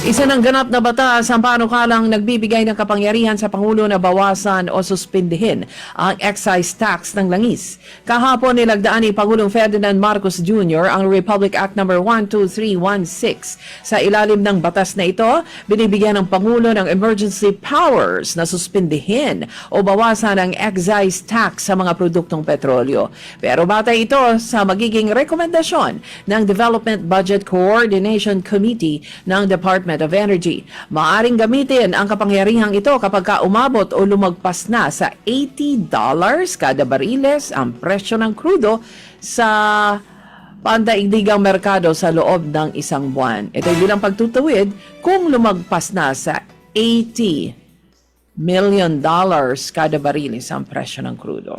Isa ng ganap na batas ang panukalang nagbibigay ng kapangyarihan sa Pangulo na bawasan o suspindihin ang excise tax ng langis. Kahapon nilagdaan ni Pangulong Ferdinand Marcos Jr. ang Republic Act No. 12316. Sa ilalim ng batas na ito, binibigyan ng Pangulo ng emergency powers na suspindihin o bawasan ang excise tax sa mga produktong petrolyo. Pero batay ito sa magiging rekomendasyon ng Development Budget Coordination Committee ng Department of Energy. Maaring gamitin ang kapangyarihang ito kapag umabot o lumagpas na sa $80 kada bariles ang presyo ng krudo sa pandaigdigang merkado sa loob ng isang buwan. Ito ay bilang pagtutuwid kung lumagpas na sa $80 million kada bariles ang presyo ng krudo.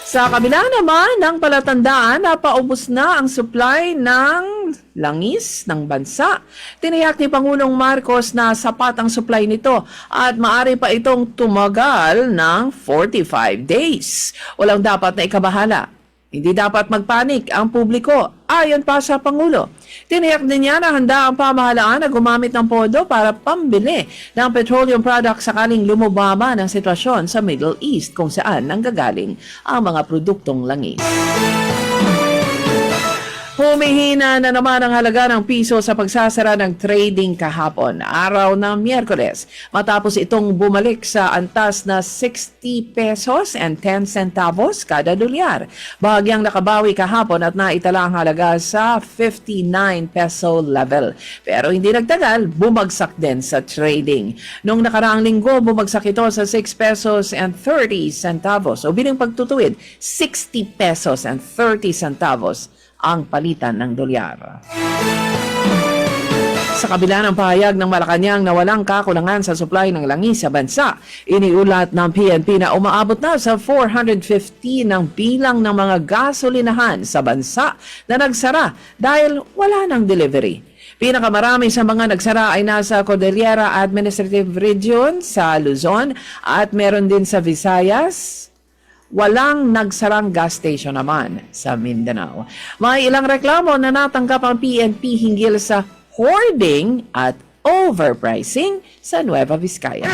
Sa kabila naman ng palatandaan na paubos na ang supply ng langis ng bansa, tiniyak ni Pangulong Marcos na sapat ang supply nito at maaari pa itong tumagal ng 45 days. Walang dapat na ikabahala. Hindi dapat magpanik ang publiko, ayon pa sa Pangulo. Tiniyak din niya na handa ang pamahalaan na gumamit ng pondo para pambili ng petroleum products sakaling lumubaba ng sitwasyon sa Middle East kung saan nanggagaling ang mga produktong langis. Humihina na naman ang halaga ng piso sa pagsasara ng trading kahapon, araw ng Miyerkules, matapos itong bumalik sa antas na 60 pesos and 10 centavos kada dolyar. Bahagyang nakabawi kahapon at naitala ang halaga sa 59 peso level. Pero hindi nagtagal, bumagsak din sa trading. Noong nakaraang linggo, bumagsak ito sa 6 pesos and 30 centavos o bilang pagtutuwid, 60 pesos and 30 centavos ang palitan ng dolyar. Sa kabila ng pahayag ng Malacanang na walang kakulangan sa supply ng langis sa bansa, iniulat ng PNP na umaabot na sa 450 ng bilang ng mga gasolinahan sa bansa na nagsara dahil wala ng delivery. Pinakamarami sa mga nagsara ay nasa Cordillera Administrative Region sa Luzon at meron din sa Visayas. Walang nagsarang gas station naman sa Mindanao. May ilang reklamo na natanggap ang PNP hinggil sa hoarding at overpricing sa Nueva Vizcaya.